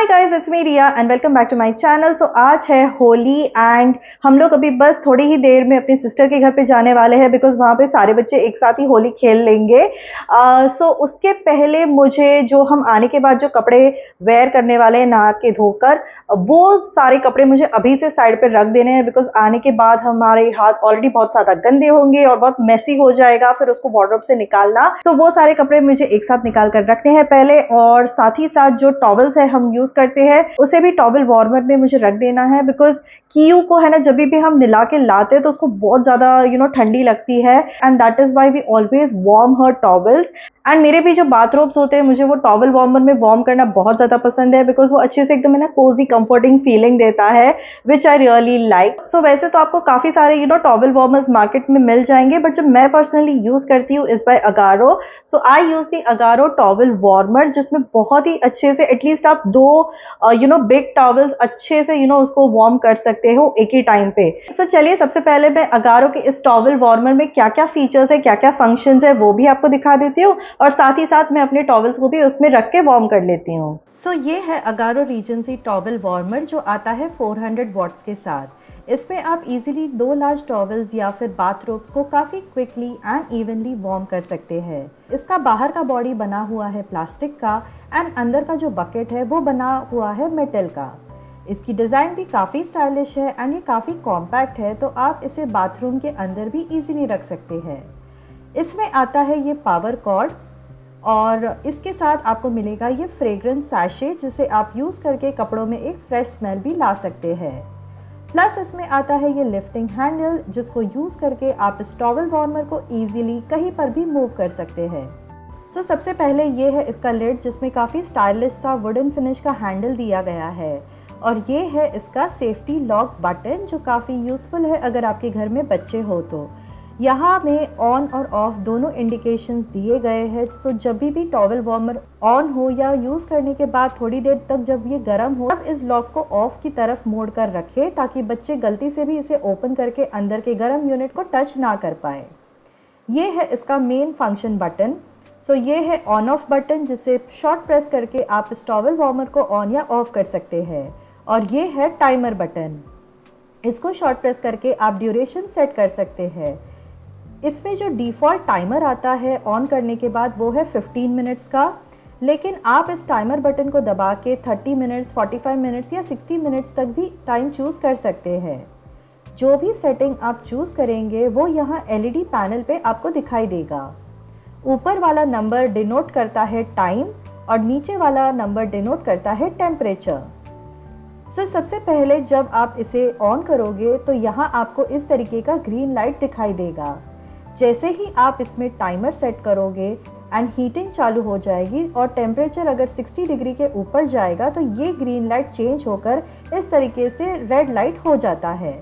Hi guys, it's me Riya and welcome back to my channel. So आज है Holi and हम लोग अभी बस थोड़ी ही देर में अपनी सिस्टर के घर पे जाने वाले हैं बिकॉज वहाँ पे सारे बच्चे एक साथ ही होली खेल लेंगे। सो उसके पहले मुझे जो हम आने के बाद जो कपड़े वेयर करने वाले हैं नहा के धोकर, वो सारे कपड़े मुझे अभी से साइड पे रख देने हैं बिकॉज आने के बाद हमारे हाथ ऑलरेडी बहुत ज़्यादा गंदे होंगे और बहुत मेसी हो जाएगा फिर उसको वार्डरोब से निकालना। सो वो सारे कपड़े मुझे एक साथ निकाल कर रखने हैं पहले, और साथ ही साथ जो टॉवल्स है हम यूज करते हैं उसे भी टॉवल वार्मर में मुझे रख देना है बिकॉज कीयू को है ना, जब भी हम निला के लाते हैं तो उसको बहुत ज्यादा ठंडी लगती है and that is why we always warm her towels. And मेरे भी जो बाथरोब्स होते हैं मुझे वो टॉवल वार्मर में वार्म करना बहुत ज्यादा पसंद है बिकॉज वो अच्छे से एकदम है ना कोजी कंफर्टिंग फीलिंग देता है विच आई रियली लाइक। सो वैसे तो आपको काफी सारे टॉवल वार्मर्स मार्केट में मिल जाएंगे, बट जो मैं पर्सनली यूज करती हूँ is by Agaro. So I use the Agaro towel warmer जिसमें बहुत ही अच्छे से एटलीस्ट आप दो बिग टॉवल्स अच्छे से उसको वार्म कर सकते हो एक ही टाइम पे। तो चलिए सबसे पहले मैं अगारो के इस टॉवल वार्मर में क्या क्या फीचर्स है, क्या क्या फंक्शंस है वो भी आपको दिखा देती हूँ और साथ ही साथ मैं अपने टॉवल्स को भी उसमें रख के वार्म कर लेती हूँ। सो ये है अगारो रीजेंसी टॉवल वार्मर जो आता है 400 वॉट्स के साथ। इसमें आप इजीली 2 लार्ज टॉवल्स या फिर बाथरोब्स को काफ़ी क्विकली एंड इवनली वार्म कर सकते हैं। इसका बाहर का बॉडी बना हुआ है प्लास्टिक का एंड अंदर का जो बकेट है वो बना हुआ है मेटल का। इसकी डिज़ाइन भी काफ़ी स्टाइलिश है एंड ये काफ़ी कॉम्पैक्ट है, तो आप इसे बाथरूम के अंदर भी इजीली रख सकते हैं। इसमें आता है ये पावर कॉर्ड और इसके साथ आपको मिलेगा ये फ्रेग्रेंस सैशे जिसे आप यूज़ करके कपड़ों में एक फ्रेश स्मेल भी ला सकते हैं। प्लस इसमें आता है ये लिफ्टिंग हैंडल जिसको यूज़ करके आप इस टॉवल वार्मर को ईजिली कहीं पर भी मूव कर सकते हैं। सो सबसे पहले ये है इसका लिड जिसमें काफ़ी स्टाइलिश सा वुडन फिनिश का हैंडल दिया गया है, और ये है इसका सेफ्टी लॉक बटन जो काफ़ी यूज़फुल है अगर आपके घर में बच्चे हो तो। यहाँ में ऑन और ऑफ दोनों इंडिकेशंस दिए गए हैं। सो जब भी टॉवल वार्मर ऑन हो या यूज़ करने के बाद थोड़ी देर तक जब ये गर्म हो तब इस लॉक को ऑफ की तरफ मोड़ कर रखें ताकि बच्चे गलती से भी इसे ओपन करके अंदर के गर्म यूनिट को टच ना कर पाए। ये है इसका मेन फंक्शन बटन। सो ये है ऑन ऑफ बटन जिसे शॉर्ट प्रेस करके आप इस टॉवल वार्मर को ऑन या ऑफ कर सकते हैं, और ये है टाइमर बटन। इसको शॉर्ट प्रेस करके आप ड्यूरेशन सेट कर सकते हैं। इसमें जो डिफ़ॉल्ट टाइमर आता है ऑन करने के बाद वो है 15 मिनट्स का, लेकिन आप इस टाइमर बटन को दबा के 30 मिनट्स, 45 मिनट्स या 60 मिनट्स तक भी टाइम चूज़ कर सकते हैं। जो भी सेटिंग आप चूज़ करेंगे वो यहाँ LED पैनल पे आपको दिखाई देगा। ऊपर वाला नंबर डिनोट करता है टाइम और नीचे वाला नंबर डिनोट करता है टेम्परेचर। सो सबसे पहले जब आप इसे ऑन करोगे तो यहाँ आपको इस तरीके का ग्रीन लाइट दिखाई देगा। जैसे ही आप इसमें टाइमर सेट करोगे एंड हीटिंग चालू हो जाएगी और टेम्परेचर अगर 60 डिग्री के ऊपर जाएगा तो ये ग्रीन लाइट चेंज होकर इस तरीके से रेड लाइट हो जाता है।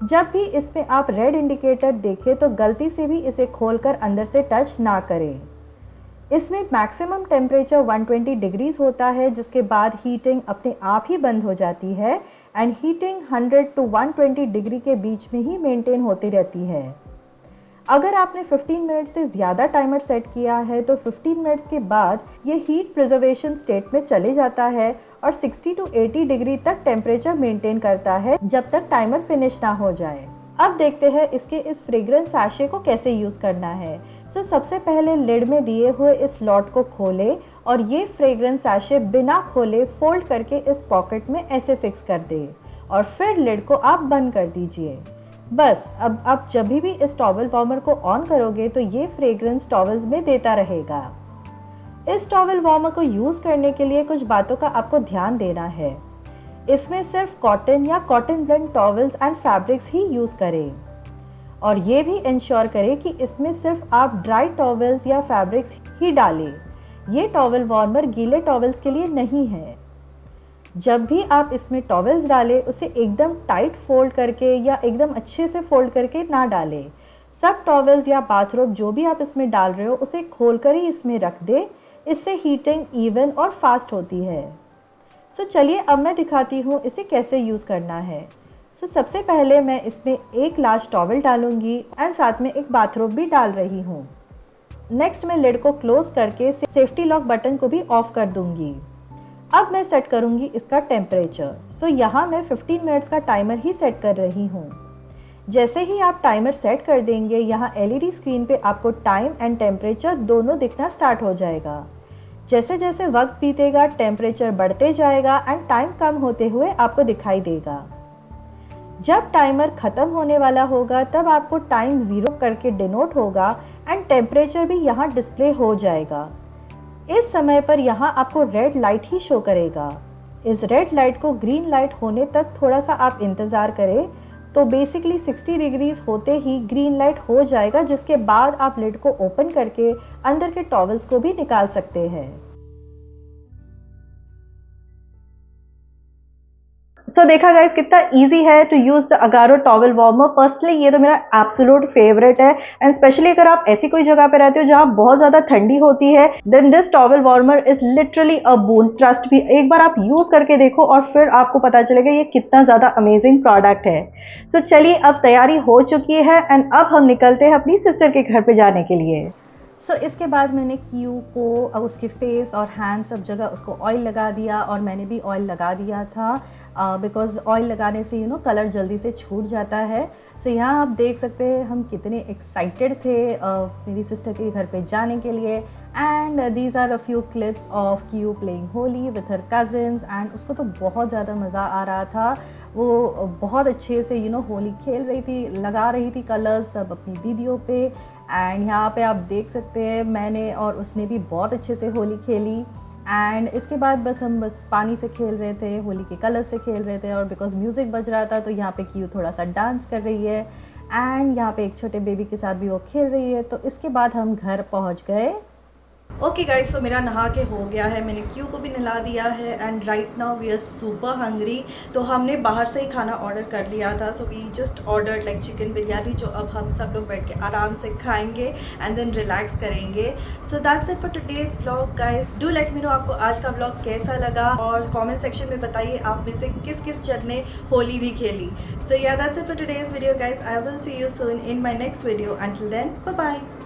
जब भी इसमें आप रेड इंडिकेटर देखें तो गलती से भी इसे खोलकर अंदर से टच ना करें। इसमें मैक्सिमम टेम्परेचर 120 डिग्रीज होता है जिसके बाद हीटिंग अपने आप ही बंद हो जाती है एंड हीटिंग 100 to 120 डिग्री के बीच में ही मेंटेन होती रहती है। अगर आपने 15 मिनट से ज़्यादा टाइमर सेट किया है तो 15 मिनट्स के बाद ये हीट प्रिजर्वेशन स्टेट में चले जाता है और 60 to 80 डिग्री तक टेम्परेचर मेंटेन करता है जब तक टाइमर फिनिश ना हो जाए। अब देखते हैं इसके इस फ्रेग्रेंस सैशे को कैसे यूज़ करना है। सो सबसे पहले लिड में दिए हुए इस स्लॉट को खोलें और ये फ्रेग्रेंस सैशे बिना खोले फोल्ड करके इस पॉकेट में ऐसे फिक्स कर दें और फिर लिड को आप बंद कर दीजिए। बस अब आप जब भी इस टॉवल वार्मर को ऑन करोगे तो ये फ्रेग्रेंस टॉवल्स में देता रहेगा। इस टॉवल वार्मर को यूज़ करने के लिए कुछ बातों का आपको ध्यान देना है। इसमें सिर्फ कॉटन या cotton blend towels and fabrics he use करें, और ये भी इंश्योर करें कि इसमें सिर्फ आप ड्राई टॉवल्स या फैब्रिक्स ही डालें। ये टॉवल वार्मर गीले टॉवल्स के लिए नहीं है। जब भी आप इसमें टॉवल्स डालें उसे एकदम टाइट फोल्ड करके या एकदम अच्छे से फोल्ड करके ना डालें। सब टॉवल्स या बाथरोब जो भी आप इसमें डाल रहे हो उसे खोलकर ही इसमें रख दें, इससे हीटिंग इवन और फास्ट होती है। सो चलिए अब मैं दिखाती हूँ इसे कैसे यूज़ करना है। सो सबसे पहले मैं इसमें एक लार्ज टॉवल डालूंगी एंड साथ में एक बाथरोब भी डाल रही हूँ। नेक्स्ट मैं लिड को क्लोज करके सेफ्टी लॉक बटन को भी ऑफ कर दूंगी। अब मैं सेट करूँगी इसका टेम्परेचर। सो यहाँ मैं 15 मिनट्स का टाइमर ही सेट कर रही हूँ। जैसे ही आप टाइमर सेट कर देंगे, यहाँ LED स्क्रीन पे आपको टाइम एंड टेम्परेचर दोनों दिखना स्टार्ट हो जाएगा। जैसे जैसे वक्त बीतेगा टेम्परेचर बढ़ते जाएगा एंड टाइम कम होते हुए आपको दिखाई देगा। जब टाइमर ख़त्म होने वाला होगा तब आपको टाइम 0 करके डिनोट होगा एंड टेम्परेचर भी यहाँ डिस्प्ले हो जाएगा। इस समय पर यहाँ आपको रेड लाइट ही शो करेगा। इस रेड लाइट को ग्रीन लाइट होने तक थोड़ा सा आप इंतज़ार करें, तो बेसिकली 60 डिग्रीज होते ही ग्रीन लाइट हो जाएगा, जिसके बाद आप लिड को ओपन करके अंदर के टॉवल्स को भी निकाल सकते हैं। सो देखा गाइस कितना इजी है to use the Agaro towel warmer. Personally ये तो मेरा एब्सोल्यूट फेवरेट है एंड स्पेशली अगर आप ऐसी कोई जगह पे रहते हो जहाँ बहुत ज्यादा ठंडी होती है, then this towel warmer is literally a boon. Trust भी, एक बार आप यूज करके देखो और फिर आपको पता चलेगा ये कितना ज्यादा अमेजिंग प्रोडक्ट है। सो चलिए, अब तैयारी हो चुकी है एंड अब हम निकलते हैं अपनी सिस्टर के घर पे जाने के लिए। इसके बाद मैंने क्यू को अब उसके फेस और हैंड सब जगह उसको ऑयल लगा दिया, और मैंने भी ऑयल लगा दिया था बिकॉज ऑयल लगाने से कलर जल्दी से छूट जाता है। यहाँ आप देख सकते हैं हम कितने एक्साइटेड थे मेरी सिस्टर के घर पे जाने के लिए। And these are a few clips of Q playing Holi with her cousins, and उसको तो बहुत ज़्यादा मज़ा आ रहा था। वो बहुत अच्छे से होली खेल रही थी, लगा रही थी कलर्स सब अपनी दीदियों पे। एंड यहाँ पे आप देख सकते हैं मैंने और उसने भी बहुत अच्छे से होली खेली। एंड इसके बाद हम पानी से खेल रहे थे, होली के कलर से खेल रहे थे, और बिकॉज म्यूज़िक बज रहा था तो यहाँ पे क्यू थोड़ा सा डांस कर रही है एंड यहाँ पे एक छोटे बेबी के साथ भी वो खेल रही है। तो इसके बाद हम घर पहुँच गए। ओके गाइस, सो मेरा नहा के हो गया है, मैंने क्यू को भी नहला दिया है and right now we are super hungry. तो हमने बाहर से ही खाना ऑर्डर कर लिया था। So we just order like chicken biryani, जो अब हम सब लोग बैठ के आराम से खाएंगे एंड देन रिलैक्स करेंगे। So that's it for today's vlog guys. Do let me know आपको आज का व्लॉग कैसा लगा, और कॉमेंट सेक्शन में बताइए आप में से किस किस जन ने होली भी खेली। So yeah that's it for today's video guys. I will see you soon in my next video. Until then bye bye.